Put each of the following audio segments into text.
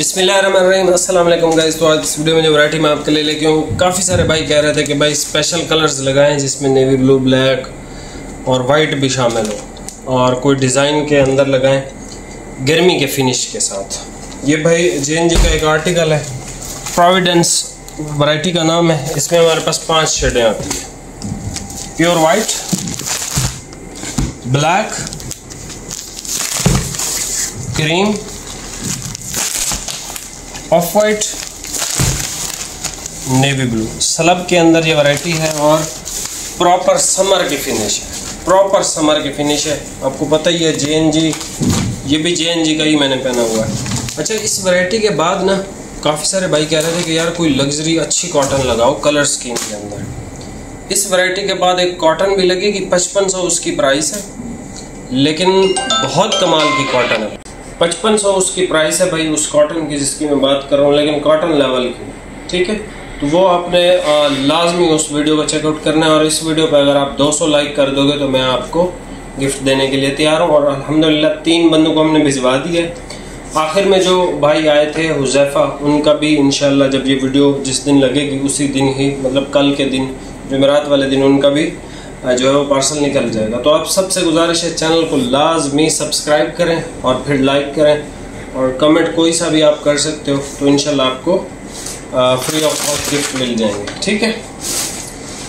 बिस्मिल्लाहिर्रहमानिर्रहीम, अस्सलाम वालेकुम गाइस। तो आज इस वीडियो में जो वैरायटी मैं आपके लिए लेके हूँ, काफ़ी सारे भाई कह रहे थे कि भाई स्पेशल कलर्स लगाएं जिसमें नेवी ब्लू, ब्लैक और वाइट भी शामिल हो और कोई डिज़ाइन के अंदर लगाएं गर्मी के फिनिश के साथ। ये भाई JNG का एक आर्टिकल है, प्रोविडेंस वैरायटी का नाम है। इसमें हमारे पास 5 शेडें आती हैं, pure white, black, cream, of white, navy blue. Slub के अंदर ये वैरायटी है और प्रॉपर समर की फिनिश है, प्रॉपर समर की फिनिश है। आपको पता ही है JNG, ये भी JNG का ही मैंने पहना हुआ है। अच्छा, इस वैरायटी के बाद ना काफ़ी सारे भाई कह रहे थे कि यार कोई लग्जरी अच्छी कॉटन लगाओ कलर स्कीम के अंदर। इस वैरायटी के बाद एक कॉटन भी लगेगी, 5500 उसकी प्राइस है, लेकिन बहुत कमाल की कॉटन है। 5500 उसकी प्राइस है भाई उस कॉटन की जिसकी मैं बात कर रहा हूँ, लेकिन कॉटन लेवल की, ठीक है। तो वो आपने लाजमी उस वीडियो को चेकआउट करना है और इस वीडियो पे अगर आप 200 लाइक कर दोगे तो मैं आपको गिफ्ट देने के लिए तैयार हूँ। और अल्हम्दुलिल्लाह 3 बंदों को हमने भिजवा दी है। आखिर में जो भाई आए थे हुज़ैफा, उनका भी इंशाल्लाह जब ये वीडियो जिस दिन लगेगी उसी दिन ही, मतलब कल के दिन, जुमेरात वाले दिन, उनका भी जो है वो पार्सल निकल जाएगा। तो आप सबसे गुजारिश है चैनल को लाजमी सब्सक्राइब करें और फिर लाइक करें और कमेंट कोई सा भी आप कर सकते हो, तो इंशाल्लाह आपको फ्री ऑफ कॉस्ट गिफ्ट मिल जाएंगे, ठीक है।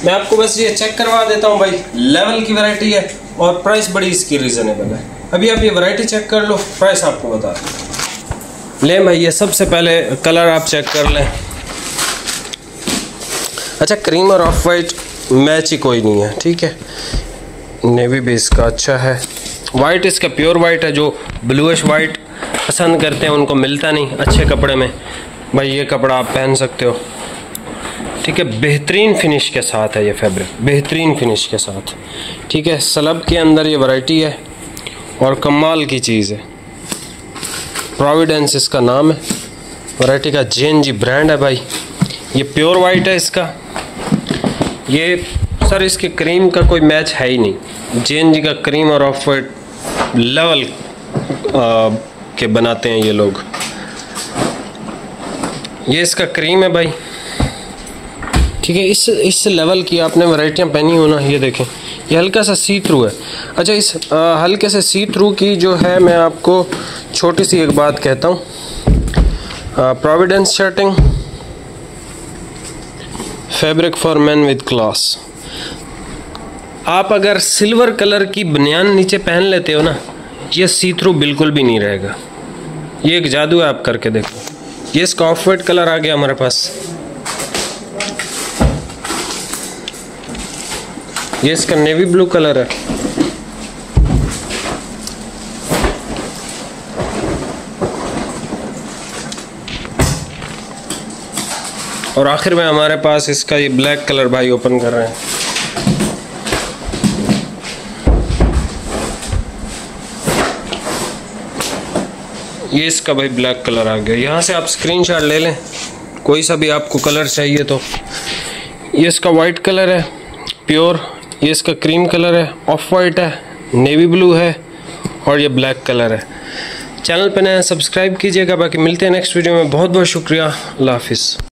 मैं आपको बस ये चेक करवा देता हूँ भाई, लेवल की वैरायटी है और प्राइस बड़ी इसकी रीज़नेबल है। अभी आप ये वैरायटी चेक कर लो, प्राइस आपको बता दें। लें भाई, ये सबसे पहले कलर आप चेक कर लें। अच्छा, क्रीम और ऑफ वाइट मैच ही कोई नहीं है, ठीक है। नेवी भी इसका अच्छा है, वाइट इसका प्योर वाइट है। जो ब्लूइश वाइट पसंद करते हैं उनको मिलता नहीं अच्छे कपड़े में, भाई ये कपड़ा आप पहन सकते हो, ठीक है। बेहतरीन फिनिश के साथ है ये फैब्रिक, बेहतरीन फिनिश के साथ, ठीक है। स्लब के अंदर ये वैरायटी है और कमाल की चीज़ है। प्रोविडेंस इसका नाम है, वैरायटी का JNG ब्रांड है भाई। ये प्योर वाइट है इसका। ये सर इसके क्रीम का कोई मैच है ही नहीं। JNG का क्रीम और ऑफ वाइट लेवल के बनाते हैं ये लोग। ये इसका क्रीम है भाई, ठीक है। इस लेवल की आपने वैरायटियाँ पहनी हो ना, ये देखें, ये हल्का सा सी थ्रू है। अच्छा, इस हल्के से सी थ्रू की जो है, मैं आपको छोटी सी एक बात कहता हूँ। Providence shirting, fabric for man with class. आप अगर सिल्वर कलर की बनियान नीचे पहन लेते हो ना, ये सी थ्रू बिल्कुल भी नहीं रहेगा। ये एक जादू है, आप करके देखो। ये इसका ऑफ वाइट कलर आ गया हमारे पास, ये इसका नेवी ब्लू कलर है, और आखिर में हमारे पास इसका ये ब्लैक कलर भाई ओपन कर रहे हैं। ये इसका भाई ब्लैक कलर आ गया। यहाँ से आप स्क्रीनशॉट ले लें, कोई सा भी आपको कलर चाहिए तो। ये इसका वाइट कलर है प्योर, ये इसका क्रीम कलर है, ऑफ वाइट है, नेवी ब्लू है और ये ब्लैक कलर है। चैनल पर नया सब्सक्राइब कीजिएगा। बाकी मिलते हैं नेक्स्ट वीडियो में। बहुत बहुत शुक्रिया, अल्लाह हाफिज़।